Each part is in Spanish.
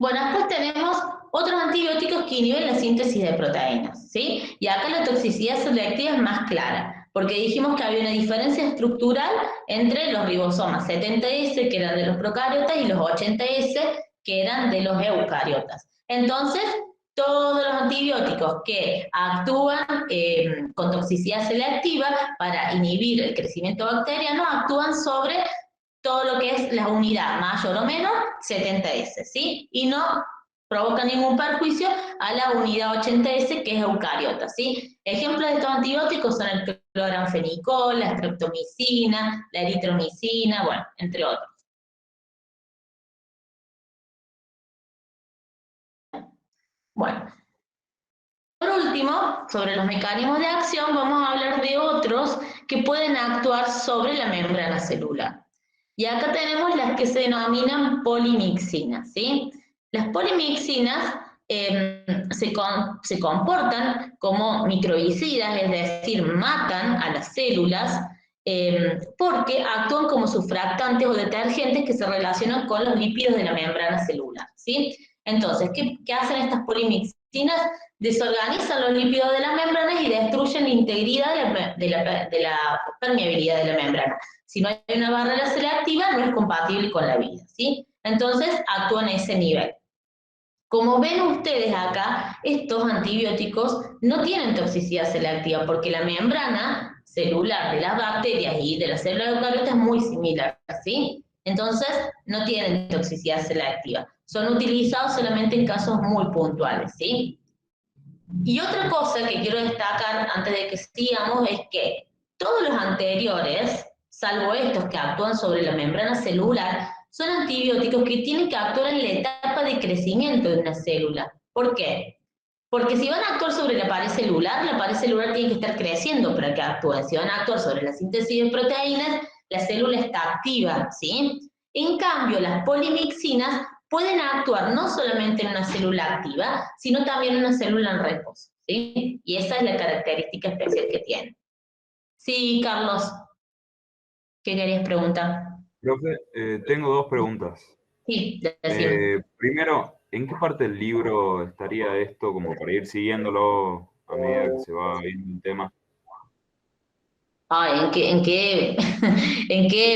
Bueno, después tenemos otros antibióticos que inhiben la síntesis de proteínas, ¿sí? Y acá la toxicidad selectiva es más clara, porque dijimos que había una diferencia estructural entre los ribosomas 70S, que eran de los procariotas, y los 80S, que eran de los eucariotas. Entonces, todos los antibióticos que actúan con toxicidad selectiva para inhibir el crecimiento bacteriano actúan sobre todo lo que es la unidad mayor o menor 70S, ¿sí? Y no provoca ningún perjuicio a la unidad 80S, que es eucariota, ¿sí? Ejemplos de estos antibióticos son el cloranfenicol, la streptomicina, la eritromicina, bueno, entre otros. Bueno, por último, sobre los mecanismos de acción, vamos a hablar de otros que pueden actuar sobre la membrana celular. Y acá tenemos las que se denominan polimixinas, ¿sí? Las polimixinas se comportan como microbicidas, es decir, matan a las células porque actúan como surfactantes o detergentes que se relacionan con los lípidos de la membrana celular, ¿sí? Entonces, ¿qué hacen estas polimixinas? Desorganizan los lípidos de las membranas y destruyen la integridad de la permeabilidad de la membrana. Si no hay una barrera selectiva, no es compatible con la vida, ¿sí? Entonces, actúan a ese nivel. Como ven ustedes acá, estos antibióticos no tienen toxicidad selectiva porque la membrana celular de las bacterias y de las células eucariotas es muy similar, ¿sí? Entonces, no tienen toxicidad selectiva. Son utilizados solamente en casos muy puntuales, ¿sí? Y otra cosa que quiero destacar antes de que sigamos es que todos los anteriores, salvo estos que actúan sobre la membrana celular, son antibióticos que tienen que actuar en la etapa de crecimiento de una célula. ¿Por qué? Porque si van a actuar sobre la pared celular tiene que estar creciendo para que actúen. Si van a actuar sobre la síntesis de proteínas, la célula está activa, ¿sí? En cambio, las polimixinas pueden actuar no solamente en una célula activa, sino también en una célula en reposo, ¿sí? Y esa es la característica especial que tiene. Sí, Carlos, ¿qué querías preguntar? Profe, tengo dos preguntas. Sí, decime. Primero, ¿en qué parte del libro estaría esto como para ir siguiéndolo a medida que se va viendo el tema? Ay, en qué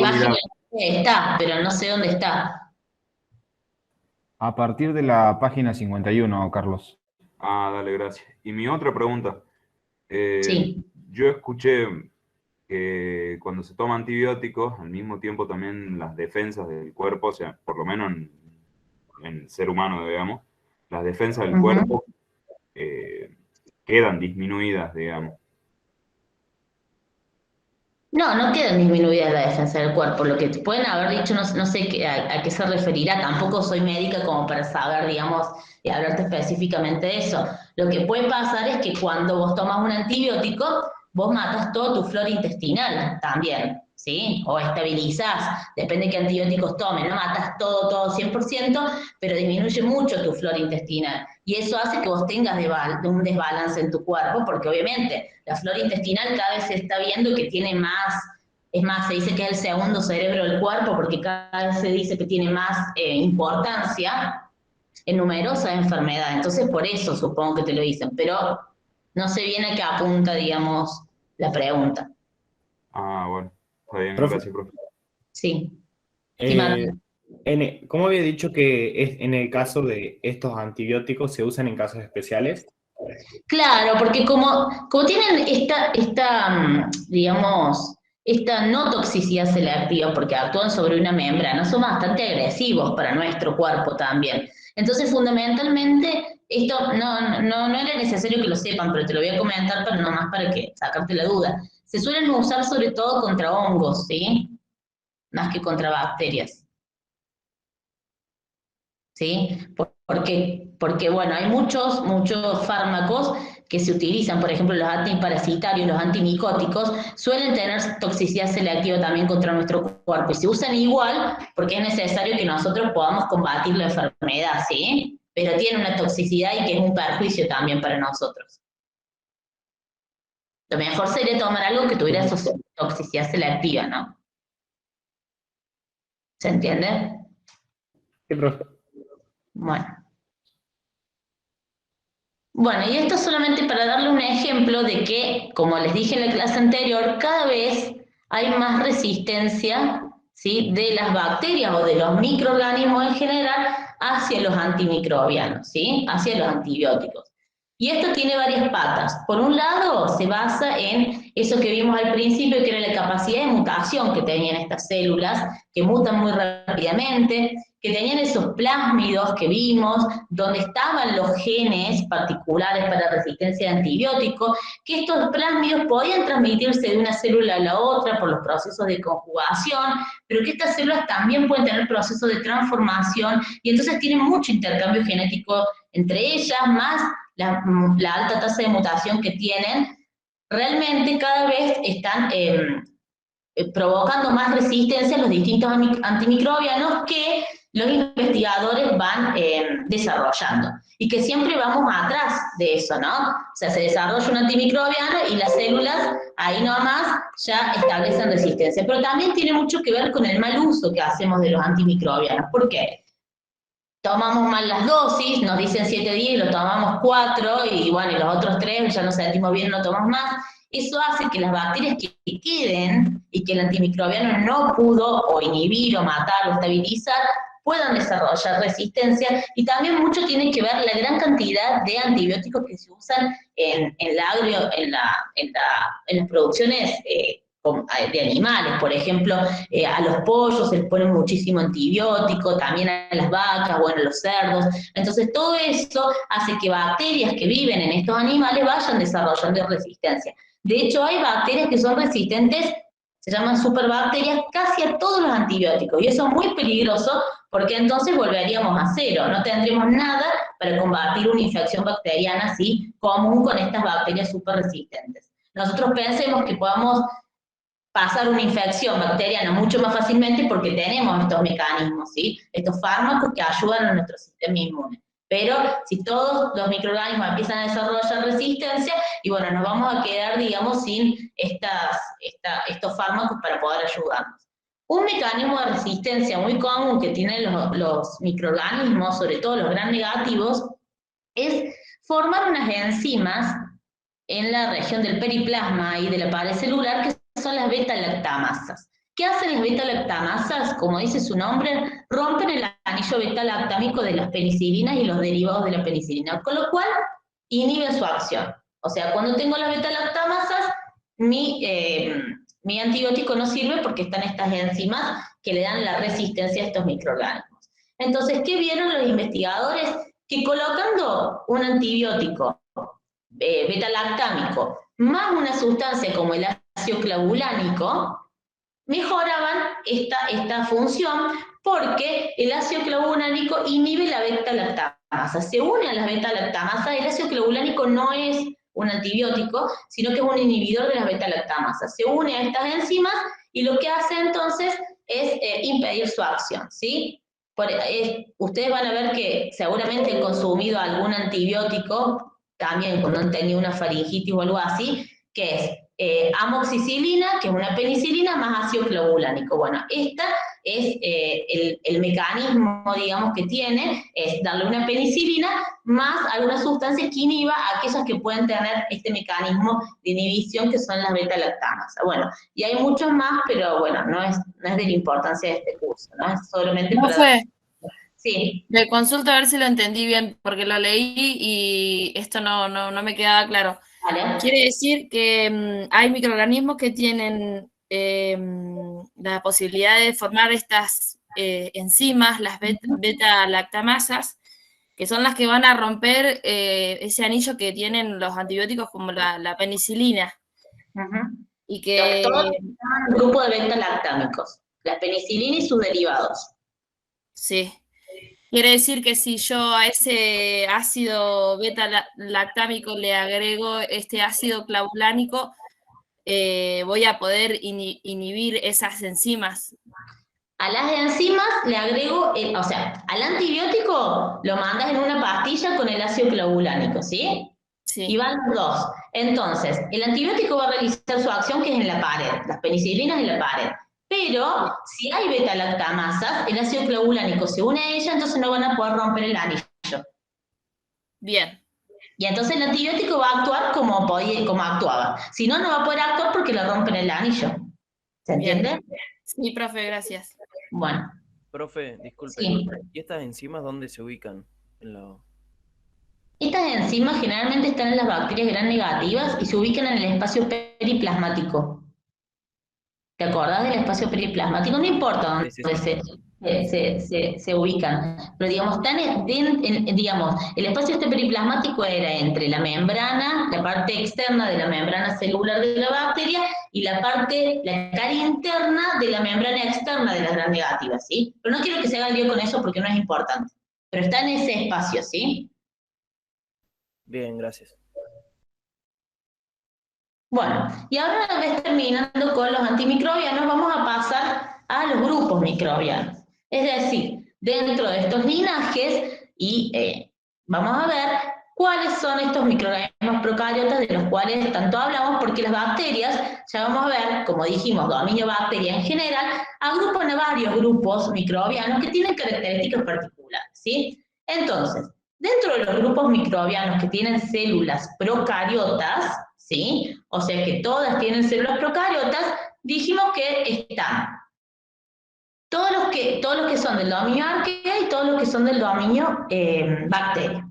página Mira, está? Pero no sé dónde está. A partir de la página 51, Carlos. dale, gracias. Y mi otra pregunta, eh, Sí. yo escuché que cuando se toma antibióticos, al mismo tiempo también las defensas del cuerpo, o sea, por lo menos en el ser humano, digamos, las defensas del Ujú. cuerpo eh, quedan disminuidas, digamos. No, no quedan disminuidas la defensa del cuerpo. Lo que te pueden haber dicho, no sé a qué se referirá. Tampoco soy médica como para saber, digamos, y hablarte específicamente de eso. Lo que puede pasar es que cuando vos tomas un antibiótico, vos matas todo tu flora intestinal también, ¿sí? O estabilizás, depende de qué antibióticos tomes, no matas todo 100%, pero disminuye mucho tu flora intestinal. Y eso hace que vos tengas un desbalance en tu cuerpo, porque obviamente la flora intestinal cada vez se está viendo que tiene más, es más, se dice que es el segundo cerebro del cuerpo, porque cada vez se dice que tiene más importancia en numerosas enfermedades. Entonces, por eso supongo que te lo dicen, pero no sé bien a qué apunta, digamos, la pregunta. Bueno, está bien, Profe, gracias, profe. Sí, sí, eh, ¿cómo había dicho que en el caso de estos antibióticos se usan en casos especiales? claro, porque como tienen digamos, esta no toxicidad selectiva, porque actúan sobre una membrana, son bastante agresivos para nuestro cuerpo también. Entonces, fundamentalmente, esto no era necesario que lo sepan, pero te lo voy a comentar para nomás para que sacarte la duda. Se suelen usar sobre todo contra hongos, ¿sí? Más que contra bacterias. ¿Sí? Porque bueno, hay muchos fármacos que se utilizan, por ejemplo, los antiparasitarios, los antimicóticos, suelen tener toxicidad selectiva también contra nuestro cuerpo y se usan igual porque es necesario que nosotros podamos combatir la enfermedad, ¿sí? Pero tiene una toxicidad y que es un perjuicio también para nosotros. Lo mejor sería tomar algo que tuviera toxicidad selectiva, ¿no? ¿Se entiende? Sí, profe. Bueno, y esto solamente para darle un ejemplo de que, como les dije en la clase anterior, cada vez hay más resistencia, ¿sí?, de las bacterias o de los microorganismos en general hacia los antimicrobianos, ¿sí?, hacia los antibióticos. Y esto tiene varias patas. Por un lado, se basa en eso que vimos al principio, que era la capacidad de mutación que tenían estas células, que mutan muy rápidamente, que tenían esos plásmidos que vimos, donde estaban los genes particulares para resistencia de antibióticos, que estos plásmidos podían transmitirse de una célula a la otra por los procesos de conjugación, pero que estas células también pueden tener procesos de transformación, y entonces tienen mucho intercambio genético entre ellas, más la alta tasa de mutación que tienen. Realmente cada vez están provocando más resistencia a los distintos antimicrobianos que los investigadores van desarrollando, y que siempre vamos atrás de eso, ¿no? O sea, se desarrolla un antimicrobiano y las células ahí nomás ya establecen resistencia, pero también tiene mucho que ver con el mal uso que hacemos de los antimicrobianos. ¿Por qué? Tomamos mal las dosis, nos dicen 7 días y lo tomamos 4, y bueno, y los otros 3 ya nos sentimos bien, no tomamos más. Eso hace que las bacterias que queden y que el antimicrobiano no pudo o inhibir o matar o estabilizar puedan desarrollar resistencia, y también mucho tiene que ver la gran cantidad de antibióticos que se usan en las producciones de animales. Por ejemplo, a los pollos se les pone muchísimo antibiótico, también a las vacas, bueno, a los cerdos. Entonces todo eso hace que bacterias que viven en estos animales vayan desarrollando resistencia. De hecho, hay bacterias que son resistentes, se llaman superbacterias, casi a todos los antibióticos, y eso es muy peligroso porque entonces volveríamos a cero, no tendríamos nada para combatir una infección bacteriana así común con estas bacterias superresistentes. Nosotros pensemos que podamos pasar una infección bacteriana mucho más fácilmente porque tenemos estos mecanismos, ¿sí?, estos fármacos que ayudan a nuestro sistema inmune. Pero si todos los microorganismos empiezan a desarrollar resistencia, y bueno, nos vamos a quedar, digamos, sin estos fármacos para poder ayudarnos. Un mecanismo de resistencia muy común que tienen los microorganismos, sobre todo los gram negativos, es formar unas enzimas en la región del periplasma y de la pared celular, que son las beta-lactamasas. ¿Qué hacen las beta-lactamasas? Como dice su nombre, rompen el anillo beta-lactámico de las penicilinas y los derivados de la penicilina, con lo cual inhiben su acción. O sea, cuando tengo las beta-lactamasas, mi antibiótico no sirve porque están estas enzimas que le dan la resistencia a estos microorganismos. Entonces, ¿qué vieron los investigadores? Que colocando un antibiótico beta-lactámico más una sustancia como el ácido clavulánico, mejoraban esta función, porque el ácido clavulánico inhibe la beta-lactamasa, se une a las beta-lactamasas. El ácido clavulánico no es un antibiótico, sino que es un inhibidor de las beta-lactamasas, se une a estas enzimas y lo que hace entonces es impedir su acción, ¿sí? Ustedes van a ver que seguramente han consumido algún antibiótico, también cuando han tenido una faringitis o algo así, que es amoxicilina, que es una penicilina, más ácido clavulánico. Bueno, esta es el mecanismo, digamos, que tiene, es darle una penicilina más alguna sustancia que inhiba a aquellas que pueden tener este mecanismo de inhibición, que son las beta-lactamasas. Bueno, y hay muchos más, pero bueno, no es de la importancia de este curso, ¿no? Es solamente no para... fue. Sí. Le consulto a ver si lo entendí bien, porque lo leí y esto no me quedaba claro. Vale. Quiere decir que hay microorganismos que tienen la posibilidad de formar estas enzimas, las beta-lactamasas, que son las que van a romper ese anillo que tienen los antibióticos, como la penicilina. Y que... Todos un grupo de beta-lactámicos, la penicilina y sus derivados. Sí. Quiere decir que si yo a ese ácido beta-lactámico le agrego este ácido clavulánico, voy a poder inhibir esas enzimas. A las enzimas le agrego, o sea, al antibiótico lo mandas en una pastilla con el ácido clavulánico, ¿sí? Sí. Y van los dos. Entonces, el antibiótico va a realizar su acción, que es en la pared, las penicilinas en la pared. Pero si hay beta-lactamasas, el ácido clavulánico se une a ella, entonces no van a poder romper el anillo. Bien. Y entonces el antibiótico va a actuar como actuaba. Si no, no va a poder actuar porque le rompen el anillo. ¿Se entiende? Sí, profe, gracias. Bueno. Profe, disculpe. Sí. ¿Y estas enzimas dónde se ubican? Estas enzimas generalmente están en las bacterias gram negativas y se ubican en el espacio periplasmático. ¿Te acordás del espacio periplasmático? No importa dónde se ubican, pero digamos, digamos, el espacio periplasmático era entre la membrana, la parte externa de la membrana celular de la bacteria y la cara interna de la membrana externa de las gram negativas, ¿sí? Pero no quiero que se haga lío con eso porque no es importante, pero está en ese espacio, ¿sí? Bien, gracias. Bueno, y ahora una vez terminando con los antimicrobianos, vamos a pasar a los grupos microbianos. Es decir, dentro de estos linajes, y vamos a ver cuáles son estos microorganismos procariotas de los cuales tanto hablamos, porque las bacterias, ya vamos a ver, como dijimos, dominio bacteria en general, agrupan a varios grupos microbianos que tienen características particulares, ¿sí? Entonces, dentro de los grupos microbianos que tienen células procariotas, ¿sí? O sea que todas tienen células procariotas, dijimos que están todos los que son del dominio arquea y todos los que son del dominio bacteria.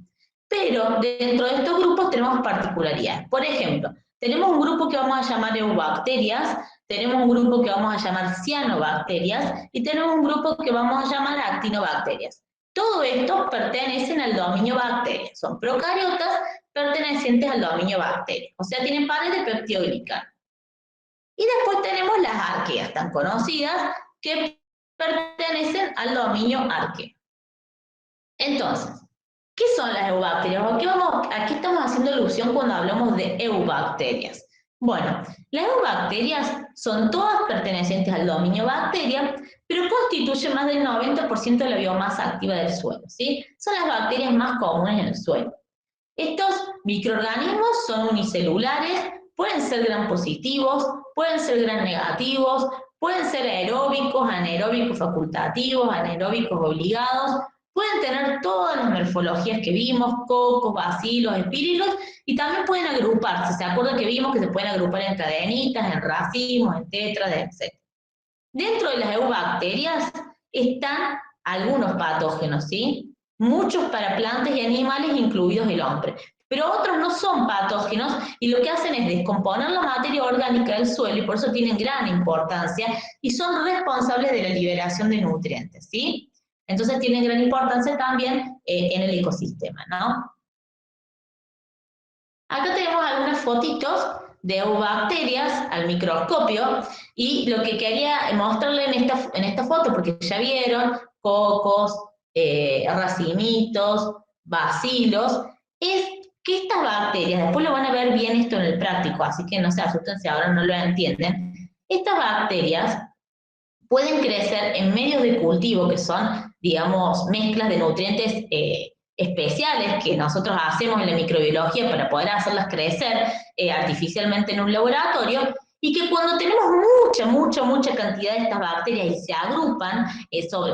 Pero dentro de estos grupos tenemos particularidades. Por ejemplo, tenemos un grupo que vamos a llamar eubacterias, tenemos un grupo que vamos a llamar cianobacterias y tenemos un grupo que vamos a llamar actinobacterias. Todos estos pertenecen al dominio bacteria, son procariotas pertenecientes al dominio bacteria, o sea, tienen pares de peptidoglicano. Y después tenemos las arqueas, tan conocidas, que pertenecen al dominio arquea. Entonces, ¿qué son las eubacterias? Aquí estamos haciendo alusión cuando hablamos de eubacterias. Bueno, las eubacterias son todas pertenecientes al dominio bacteria, pero constituyen más del 90% de la biomasa activa del suelo, ¿sí? Son las bacterias más comunes en el suelo. Estos microorganismos son unicelulares, pueden ser gram positivos, pueden ser gram negativos, pueden ser aeróbicos, anaeróbicos facultativos, anaeróbicos obligados, pueden tener todas las morfologías que vimos, cocos, bacilos, espírilos, y también pueden agruparse. ¿Se acuerdan que vimos que se pueden agrupar en cadenitas, en racimos, en tétrades, etc.? Dentro de las eubacterias están algunos patógenos, ¿sí? Muchos para plantas y animales, incluidos el hombre. Pero otros no son patógenos y lo que hacen es descomponer la materia orgánica del suelo y por eso tienen gran importancia y son responsables de la liberación de nutrientes, ¿sí? Entonces tienen gran importancia también en el ecosistema, ¿no? Acá tenemos algunas fotitos de eubacterias al microscopio y lo que quería mostrarles en esta foto, porque ya vieron cocos, racimitos, bacilos, es que estas bacterias, después lo van a ver bien esto en el práctico, así que no se asusten si ahora no lo entienden, estas bacterias pueden crecer en medios de cultivo que son, digamos, mezclas de nutrientes especiales que nosotros hacemos en la microbiología para poder hacerlas crecer artificialmente en un laboratorio, y que cuando tenemos mucha cantidad de estas bacterias y se agrupan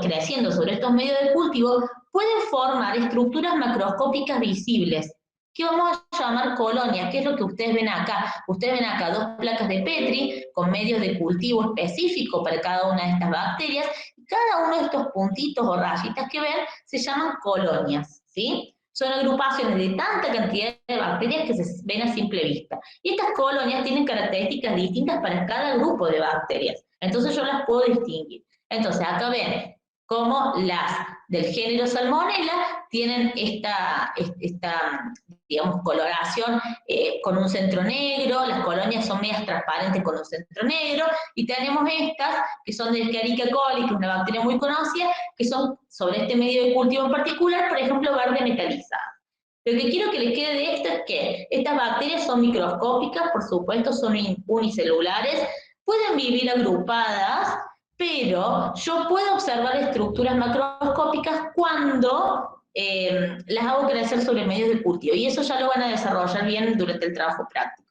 creciendo sobre estos medios de cultivo, pueden formar estructuras macroscópicas visibles, que vamos a llamar colonias, que es lo que ustedes ven acá. Ustedes ven acá 2 placas de Petri con medios de cultivo específico para cada una de estas bacterias, y cada uno de estos puntitos o rayitas que ven se llaman colonias, ¿sí? Son agrupaciones de tanta cantidad de bacterias que se ven a simple vista. Y estas colonias tienen características distintas para cada grupo de bacterias. Entonces yo las puedo distinguir. Entonces acá ven cómo las del género Salmonella tienen esta digamos, coloración con un centro negro, las colonias son medias transparentes con un centro negro, y tenemos estas que son del Escherichia coli, que es una bacteria muy conocida, que son sobre este medio de cultivo en particular, por ejemplo, verde metalizado. Lo que quiero que les quede de esto es que estas bacterias son microscópicas, por supuesto, son unicelulares, pueden vivir agrupadas, pero yo puedo observar estructuras macroscópicas cuando las hago crecer sobre medios de cultivo, y eso ya lo van a desarrollar bien durante el trabajo práctico.